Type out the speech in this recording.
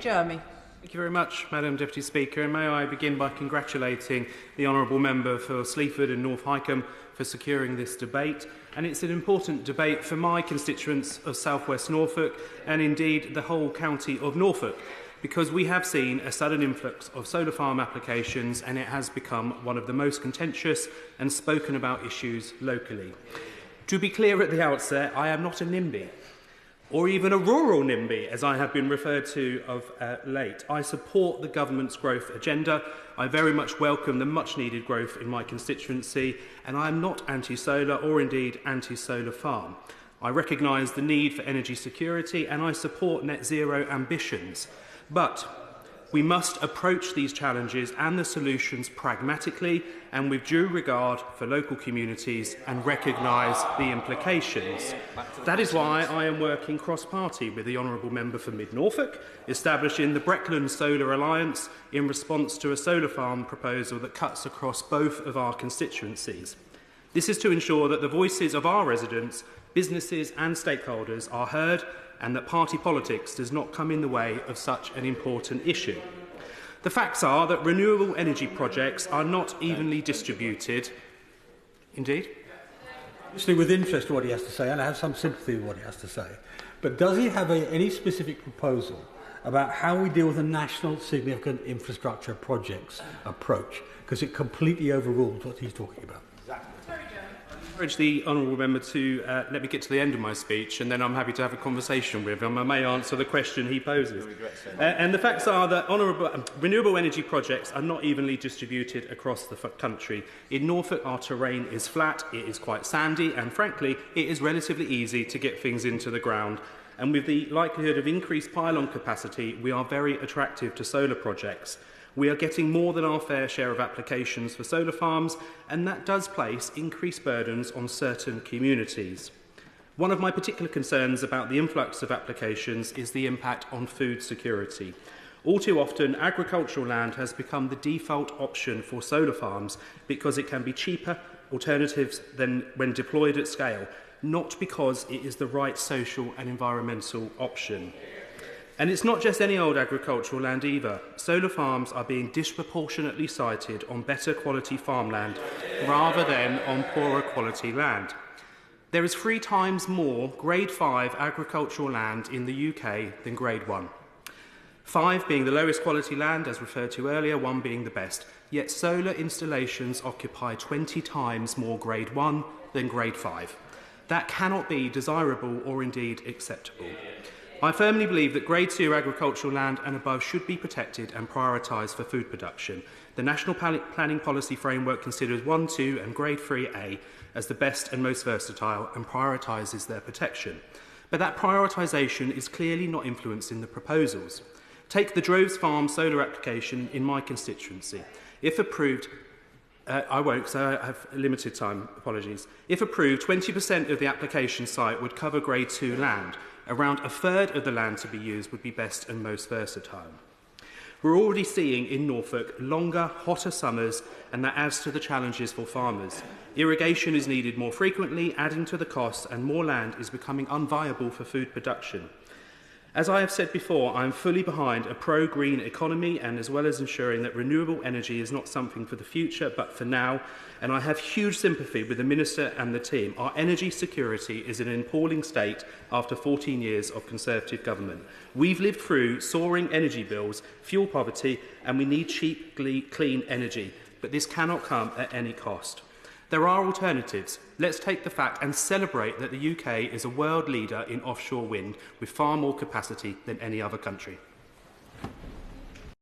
Jermy. Thank you very much, Madam Deputy Speaker, and may I begin by congratulating the Honourable Member for Sleaford and North Hykeham for securing this debate. And it's an important debate for my constituents of South West Norfolk and indeed the whole county of Norfolk, because we have seen a sudden influx of solar farm applications and it has become one of the most contentious and spoken about issues locally. To be clear at the outset, I am not a NIMBY, or even a rural NIMBY, as I have been referred to of late. I support the government's growth agenda. I very much welcome the much-needed growth in my constituency, and I am not anti-solar or indeed anti-solar farm. I recognise the need for energy security, and I support net zero ambitions. But we must approach these challenges and the solutions pragmatically and with due regard for local communities and recognise the implications. That is why I am working cross-party with the Honourable Member for Mid-Norfolk, establishing the Breckland Solar Alliance in response to a solar farm proposal that cuts across both of our constituencies. This is to ensure that the voices of our residents, businesses and stakeholders are heard and that party politics does not come in the way of such an important issue. The facts are that renewable energy projects are not evenly distributed. Indeed. Listening with interest to what he has to say, and I have some sympathy with what he has to say, but does he have any specific proposal about how we deal with a national significant infrastructure projects approach? Because it completely overrules what he's talking about. I encourage the Honourable Member to let me get to the end of my speech, and then I'm happy to have a conversation with him. I may answer the question he poses. And the facts are that renewable energy projects are not evenly distributed across the country. In Norfolk, our terrain is flat, it is quite sandy, and frankly, it is relatively easy to get things into the ground. And with the likelihood of increased pylon capacity, we are very attractive to solar projects. We are getting more than our fair share of applications for solar farms, and that does place increased burdens on certain communities. One of my particular concerns about the influx of applications is the impact on food security. All too often, agricultural land has become the default option for solar farms because it can be cheaper alternatives than when deployed at scale, not because it is the right social and environmental option. And it's not just any old agricultural land either. Solar farms are being disproportionately sited on better quality farmland rather than on poorer quality land. There is 3 times more Grade 5 agricultural land in the UK than Grade 1. 5 being the lowest quality land, as referred to earlier, 1 being the best. Yet solar installations occupy 20 times more Grade 1 than Grade 5. That cannot be desirable or indeed acceptable. I firmly believe that Grade 2 agricultural land and above should be protected and prioritised for food production. The National Planning Policy Framework considers 1, 2 and Grade 3A as the best and most versatile and prioritises their protection. But that prioritisation is clearly not influencing the proposals. Take the Droves Farm solar application in my constituency. If approved, I won't, because I have limited time, apologies. If approved, 20% of the application site would cover Grade 2 land. Around a third of the land to be used would be best and most versatile. We're already seeing in Norfolk longer, hotter summers, and that adds to the challenges for farmers. Irrigation is needed more frequently, adding to the costs, and more land is becoming unviable for food production. As I have said before, I am fully behind a pro-green economy and as well as ensuring that renewable energy is not something for the future but for now, and I have huge sympathy with the Minister and the team. Our energy security is in an appalling state after 14 years of Conservative government. We've lived through soaring energy bills, fuel poverty, and we need cheap, clean energy, but this cannot come at any cost. There are alternatives. Let's take the fact and celebrate that the UK is a world leader in offshore wind with far more capacity than any other country.